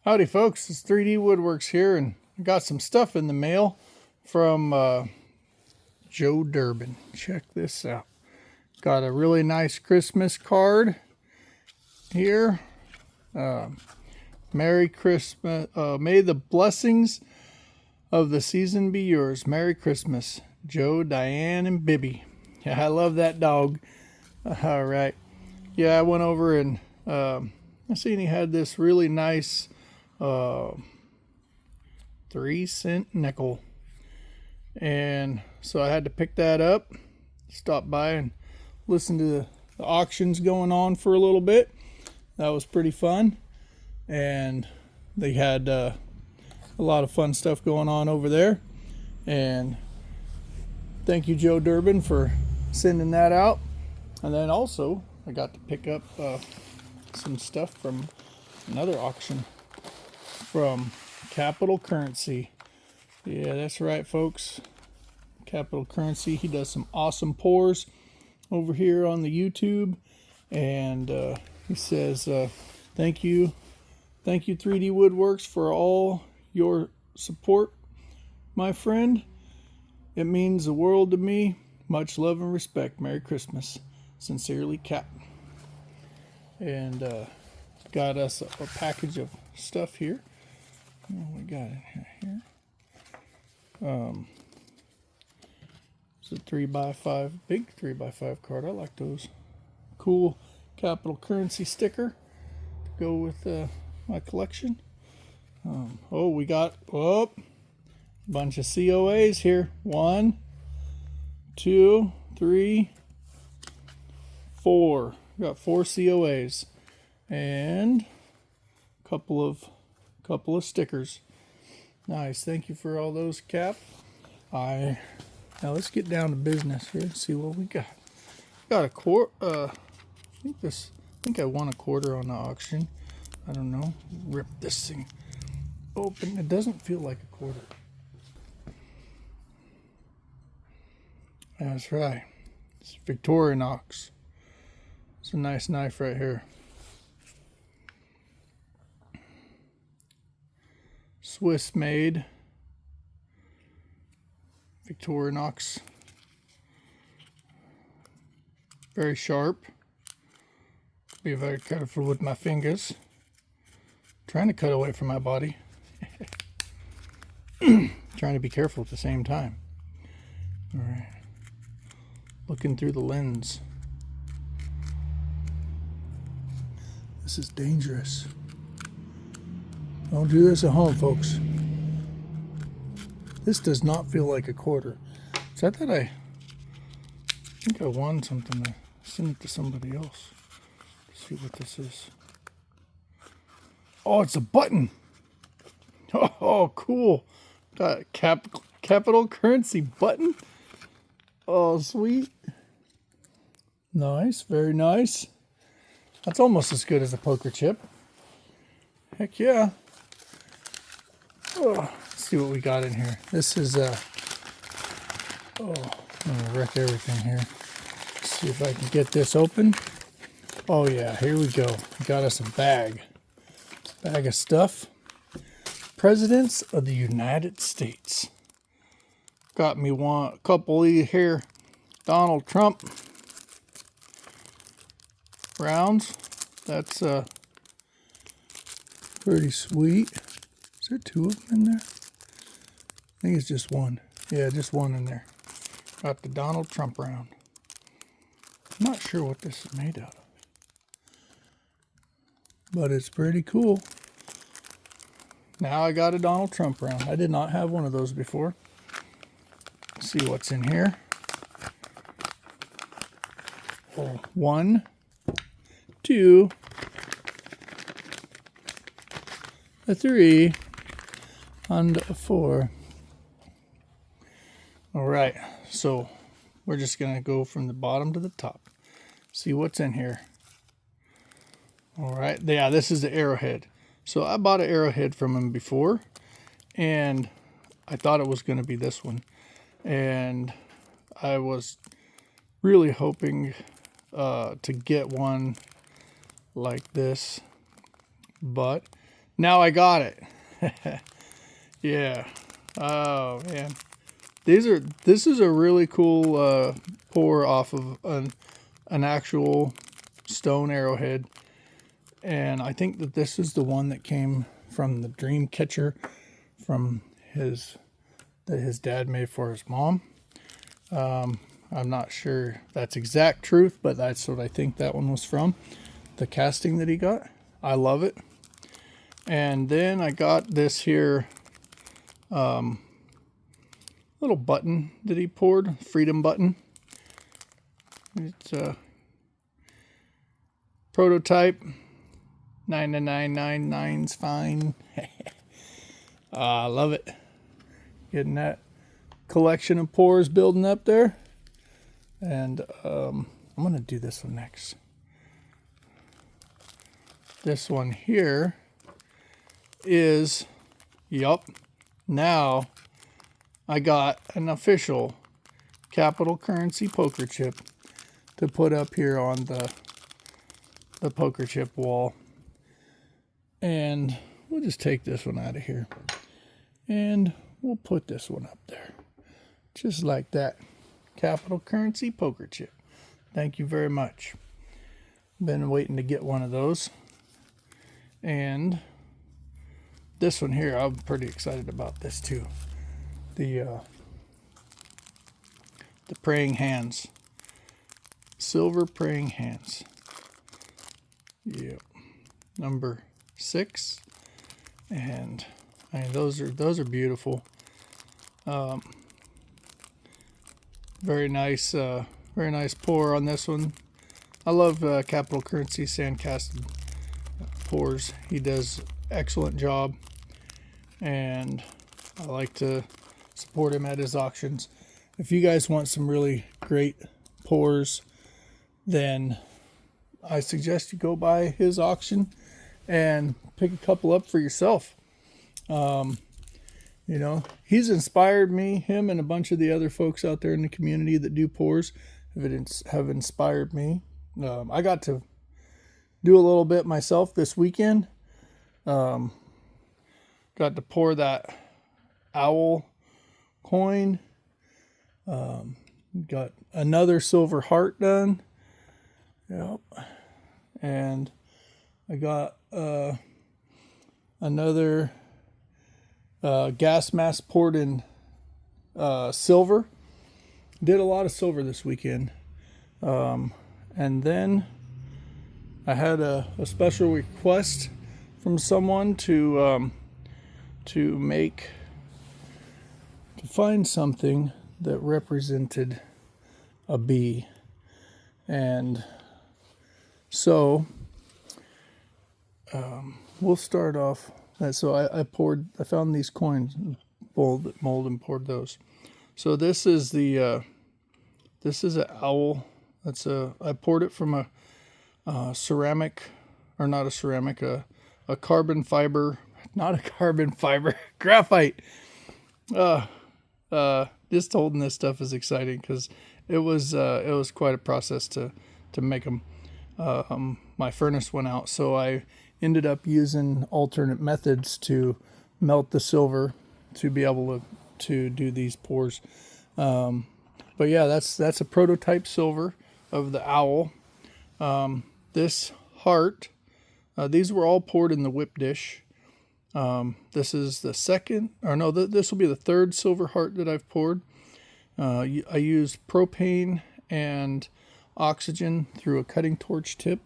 Howdy folks, it's 3D Woodworks here, and I got some stuff in the mail from Joe Durbin. Check this out. Got a really nice Christmas card here. Merry Christmas. May the blessings of the season be yours. Merry Christmas. Joe, Diane, and Bibby. Yeah, I love that dog. All right. Yeah, I went over and I seen he had this really nice 3-cent nickel, and so I had to pick that up, stop by and listen to the auctions going on for a little bit. That was pretty fun, and they had a lot of fun stuff going on over there. And thank you, Joe Durbin, for sending that out. And then also I got to pick up some stuff from another auction from Capital Currency. Yeah, that's right, folks. Capital Currency. He does some awesome pours over here on the YouTube, and he says, thank you 3D Woodworks for all your support, my friend. It means the world to me. Much love and respect. Merry Christmas. Sincerely, Cap. And got us a package of stuff here. What we got in here? It's a 3x5, big 3x5 card. I like those. Cool Capital Currency sticker to go with my collection. We got a bunch of COAs here. 1, 2, 3, 4. We got 4 COAs and a couple of stickers. Nice. Thank you for all those, Cap. Now let's get down to business here and see what we got. Got a quarter. I think I won a quarter on the auction. I don't know. Rip this thing open. It doesn't feel like a quarter. That's right. It's Victorinox. It's a nice knife right here. Swiss made Victorinox. Very sharp. Be very careful with my fingers. Trying to cut away from my body. Trying to be careful at the same time. All right. Looking through the lens. This is dangerous. Don't do this at home, folks. This does not feel like a quarter. So I think I won something. I sent it to somebody else. Let's see what this is. Oh, it's a button. Oh, cool. Got a Capital Currency button. Oh, sweet. Nice, very nice. That's almost as good as a poker chip. Heck yeah. Oh, let's see what we got in here. This is I'm gonna wreck everything here. Let's see if I can get this open. Oh yeah, here we go. We got us a bag of stuff. Presidents of the United States. Got me a couple of here. Donald Trump rounds. That's pretty sweet. Is there 2 of them in there? I think it's just one. Yeah, just one in there. Got the Donald Trump round. I'm not sure what this is made out of, but it's pretty cool. Now I got a Donald Trump round. I did not have one of those before. Let's see what's in here. 1, 2, 3, and 4. All right, so we're just gonna go from the bottom to the top. See what's in here. All right, yeah, this is the arrowhead. So I bought an arrowhead from him before, and I thought it was gonna be this one. And I was really hoping to get one like this, but Now I got it. Yeah. Oh man. This is a really cool pour off of an actual stone arrowhead. And I think that this is the one that came from the dream catcher from that his dad made for his mom. I'm not sure that's exact truth, but that's what I think that one was from. The casting that he got. I love it. And then I got this here little button that he poured, freedom button. It's a prototype. 99999's fine. I love it. Getting that collection of pours building up there. And I'm going to do this one next. This one here is, yup, now I got an official Capital Currency poker chip to put up here on the poker chip wall. And we'll just take this one out of here. And we'll put this one up there. Just like that. Capital Currency poker chip. Thank you very much. Been waiting to get one of those. And this one here, I'm pretty excited about this too. The praying hands. Silver praying hands. Yep. Number 6. And I mean, those are beautiful. Very nice pour on this one. I love Capital Currency sandcasted pours. He does excellent job, and I like to support him at his auctions. If you guys want some really great pours, then I suggest you go by his auction and pick a couple up for yourself. You know, he's inspired me. Him and a bunch of the other folks out there in the community that do pours have inspired me. I got to do a little bit myself this weekend. Got to pour that owl coin. Got another silver heart done. Yep. And I got another gas mask poured in silver. Did a lot of silver this weekend. And then I had a special request from someone to find something that represented a bee. And so we'll start off. So I found these coins, mold and poured those. So this is an owl. I poured it from a ceramic, or not a ceramic, a carbon fiber, not a carbon fiber, graphite. Just holding this stuff is exciting because it was quite a process to make them. My furnace went out, so I ended up using alternate methods to melt the silver to be able to do these pours. But yeah, that's a prototype silver of the owl. This heart, these were all poured in the whip dish. This is the second, or no, this will be the third silver heart that I've poured. I used propane and oxygen through a cutting torch tip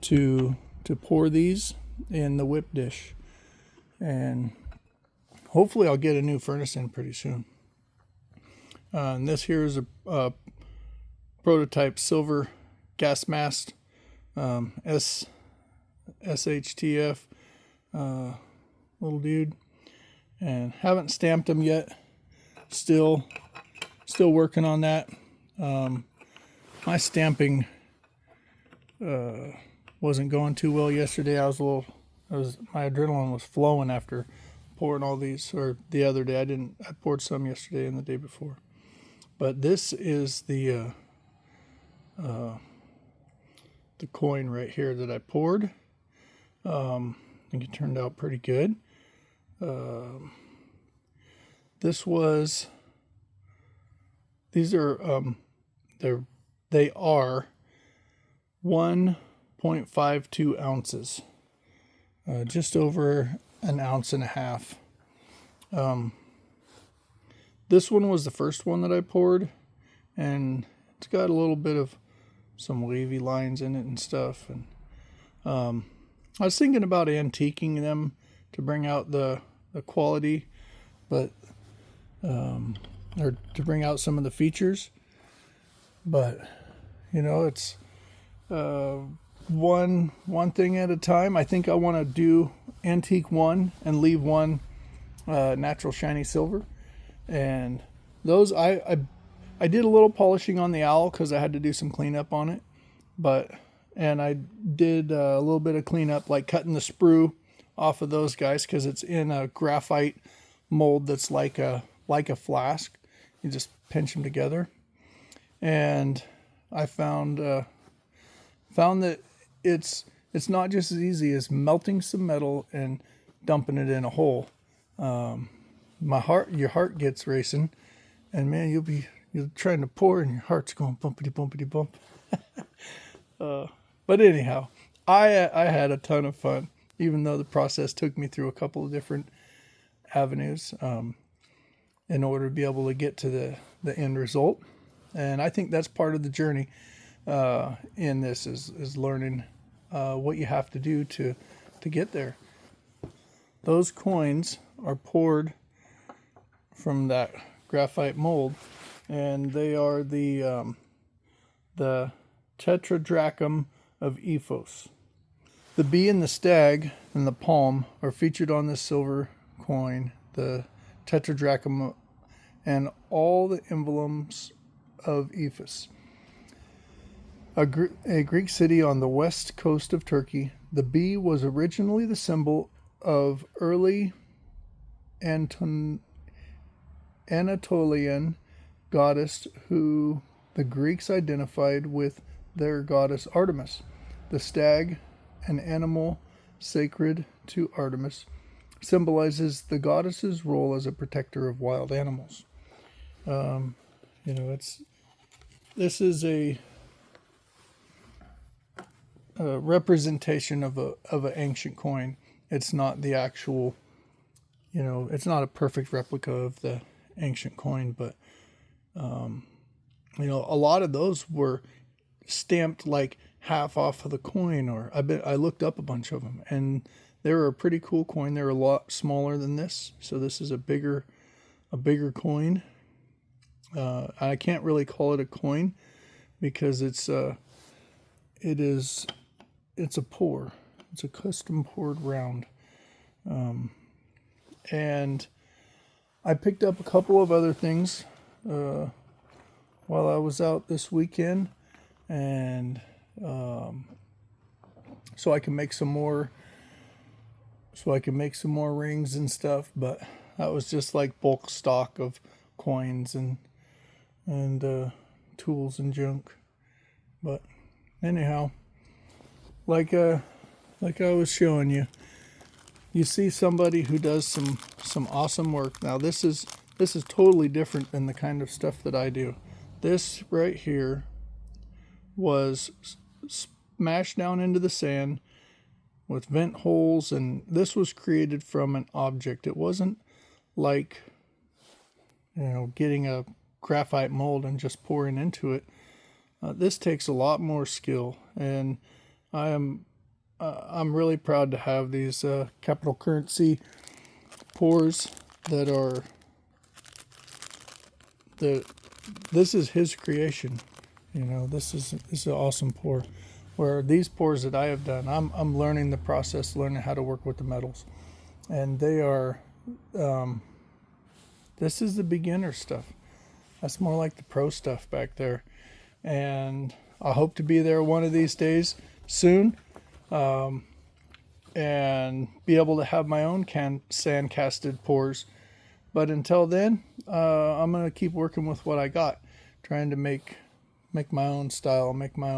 to pour these in the whip dish. And hopefully I'll get a new furnace in pretty soon. And this here is a prototype silver gas mask, SHTF, little dude. And haven't stamped them yet. Still working on that. My stamping wasn't going too well yesterday. My adrenaline was flowing after pouring all these, or the other day. I poured some yesterday and the day before. But this is the coin right here that I poured. I think it turned out pretty good. These are they are 1.52 ounces, just over an ounce and a half. This one was the first one that I poured, and it's got a little bit of some wavy lines in it and stuff. And I was thinking about antiquing them to bring out the quality, but or to bring out some of the features. But it's one thing at a time. I think I want to do antique one and leave one natural shiny silver. And those I did a little polishing on the owl because I had to do some cleanup on it. And I did a little bit of cleanup, like cutting the sprue off of those guys, because it's in a graphite mold that's like a flask. You just pinch them together. And I found that it's not just as easy as melting some metal and dumping it in a hole. Your heart gets racing, and man, you're trying to pour and your heart's going bumpity bumpity bump. But anyhow, I had a ton of fun, even though the process took me through a couple of different avenues in order to be able to get to the end result. And I think that's part of the journey in this is learning what you have to do to get there. Those coins are poured from that graphite mold, and they are the tetradrachm of Ethos. The bee and the stag and the palm are featured on this silver coin, the tetradrachm, and all the emblems of Ephesus, a Greek city on the west coast of Turkey. The bee was originally the symbol of early Anatolian goddess who the Greeks identified with their goddess Artemis. The stag, an animal sacred to Artemis, symbolizes the goddess's role as a protector of wild animals. This is a representation of an ancient coin. It's not the actual, it's not a perfect replica of the ancient coin, but a lot of those were stamped like half off of the coin, or I looked up a bunch of them, and they were a pretty cool coin. They're a lot smaller than this, so this is a bigger coin. I can't really call it a coin because it's a pour. It's a custom poured round. And I picked up a couple of other things while I was out this weekend, and so I can make some more rings and stuff. But that was just like bulk stock of coins and tools and junk. But anyhow, like I was showing you, you see somebody who does some awesome work. Now this is totally different than the kind of stuff that I do. This right here was smashed down into the sand with vent holes, and this was created from an object. It wasn't like getting a graphite mold and just pouring into it. This takes a lot more skill, and I'm really proud to have these capital currency pours that are this is his creation. This is an awesome pour. Where these pours that I have done, I'm learning the process, learning how to work with the metals, and they are this is the beginner stuff. That's more like the pro stuff back there, and I hope to be there one of these days soon, and be able to have my own sand casted pours. But until then, I'm gonna keep working with what I got, trying to make my own style, make my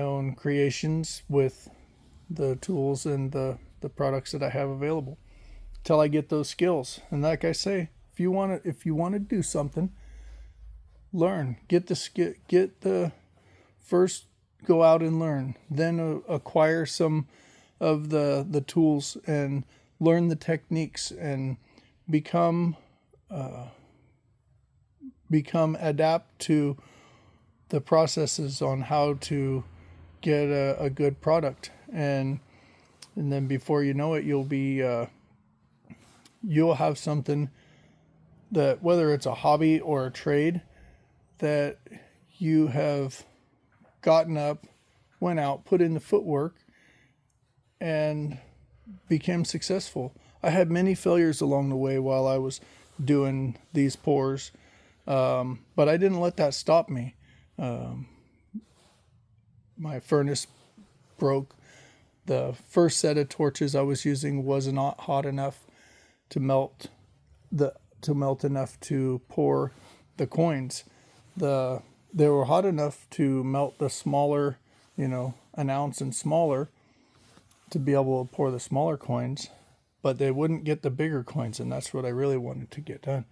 own creations with the tools and the products that I have available till I get those skills. And like I say, if you want to do something, learn, get the first, go out and learn, then acquire some of the tools and learn the techniques and become adapt to the processes on how to get a good product. And then before you know it, you'll have something that, whether it's a hobby or a trade, that you have gotten up, went out, put in the footwork, and became successful. I had many failures along the way while I was doing these pours, but I didn't let that stop me. My furnace broke. The first set of torches I was using was not hot enough to melt enough to pour the coins. They were hot enough to melt the smaller, an ounce and smaller, to be able to pour the smaller coins, but they wouldn't get the bigger coins, and that's what I really wanted to get done.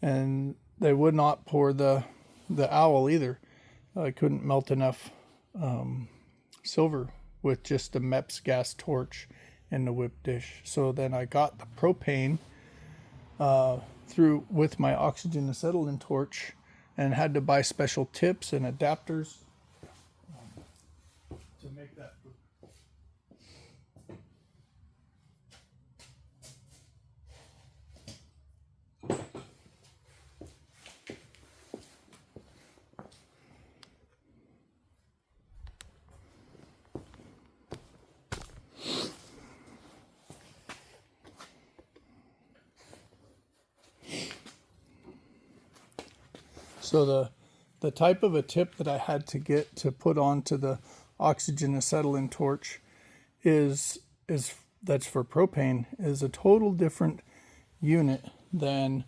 And they would not pour the owl either. I couldn't melt enough silver with just the MEPS gas torch in the whip dish. So then I got the propane through with my oxygen acetylene torch, and had to buy special tips and adapters to make that. So the type of a tip that I had to get to put onto the oxygen acetylene torch is that's for propane, is a total different unit than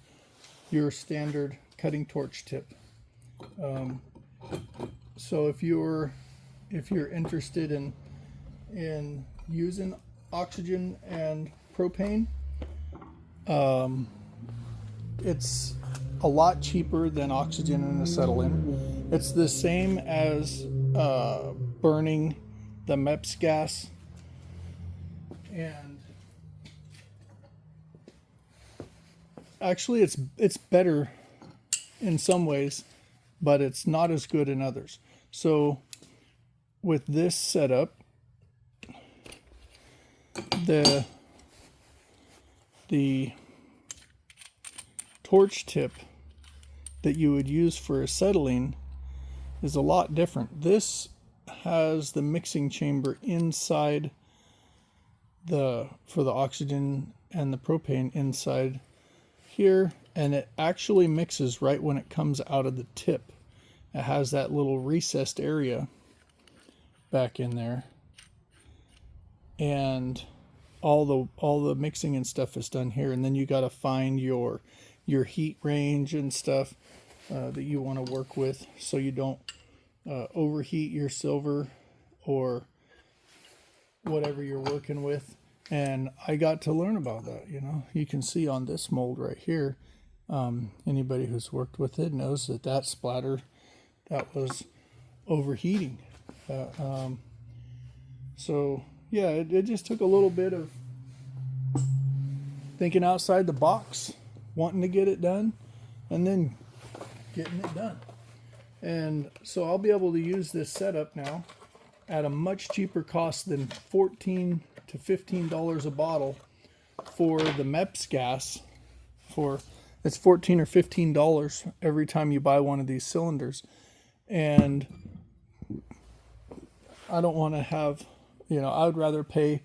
your standard cutting torch tip. So if you're interested in using oxygen and propane, it's a lot cheaper than oxygen and acetylene. It's the same as burning the MEPS gas, and actually it's better in some ways, but it's not as good in others. So with this setup, the torch tip that you would use for acetylene is a lot different. This has the mixing chamber inside for the oxygen and the propane inside here, and it actually mixes right when it comes out of the tip. It has that little recessed area back in there, and all the mixing and stuff is done here. And then you got to find your heat range and stuff that you want to work with, so you don't overheat your silver or whatever you're working with. And I got to learn about that. You can see on this mold right here, anybody who's worked with it knows that splatter, that was overheating. So yeah, it just took a little bit of thinking outside the box, wanting to get it done, and then getting it done. And so I'll be able to use this setup now at a much cheaper cost than $14 to $15 a bottle for the MEPS gas. It's $14 or $15 every time you buy one of these cylinders. And I don't want to have, I would rather pay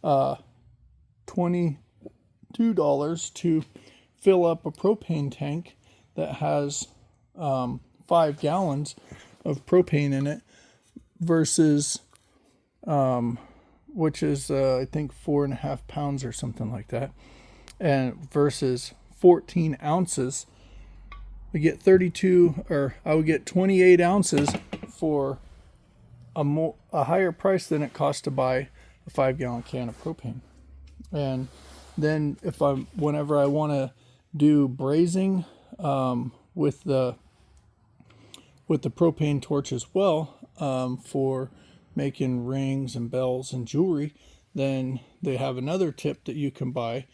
$22 to fill up a propane tank that has 5 gallons of propane in it versus which is I think 4.5 pounds or something like that, and versus 14 ounces. I get 32, or I would get 28 ounces for a higher price than it cost to buy a 5-gallon can of propane. And then whenever I want to do brazing with the propane torch as well, for making rings and bells and jewelry, then they have another tip that you can buy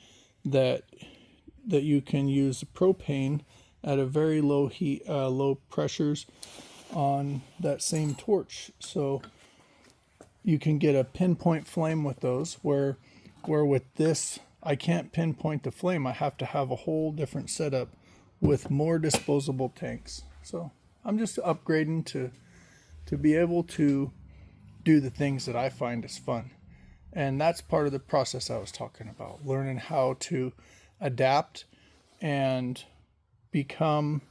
that you can use propane at a very low heat, low pressures on that same torch. So you can get a pinpoint flame with those, where with this I can't pinpoint the flame. I have to have a whole different setup with more disposable tanks. So I'm just upgrading to be able to do the things that I find is fun. And that's part of the process I was talking about, learning how to adapt and become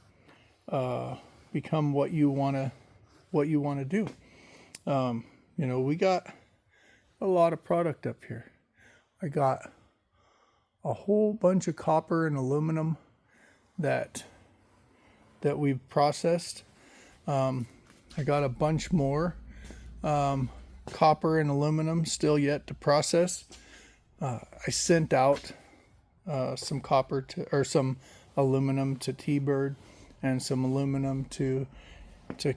what you want to do. We got a lot of product up here. I got a whole bunch of copper and aluminum that we've processed. I got a bunch more copper and aluminum still yet to process. I sent out some some aluminum to T-Bird and some aluminum to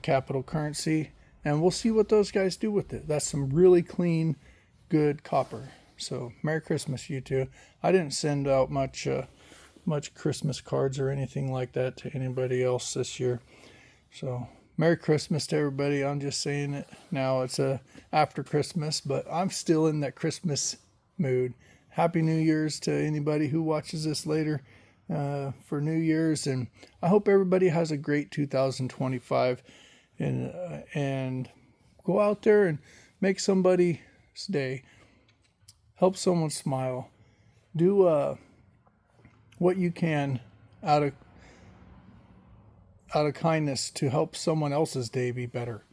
Capital Currency, and we'll see what those guys do with it. That's some really clean, good copper. So Merry Christmas, you two. I didn't send out much Christmas cards or anything like that to anybody else this year. So Merry Christmas to everybody. I'm just saying it now. It's after Christmas, but I'm still in that Christmas mood. Happy New Year's to anybody who watches this later for New Year's, and I hope everybody has a great 2025, and go out there and make somebody's day. Help someone smile. Do what you can out of kindness to help someone else's day be better.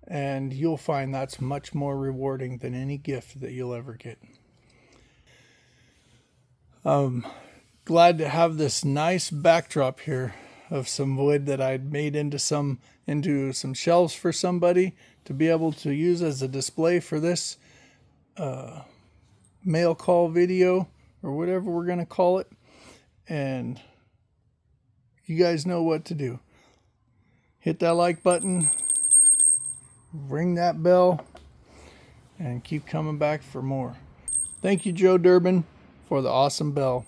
And you'll find that's much more rewarding than any gift that you'll ever get. Glad to have this nice backdrop here of some wood that I'd made into some shelves for somebody to be able to use as a display for this mail call video, or whatever we're going to call it. And you guys know what to do. Hit that like button, ring that bell, and keep coming back for more. Thank you, Joe Durbin, for the awesome bell.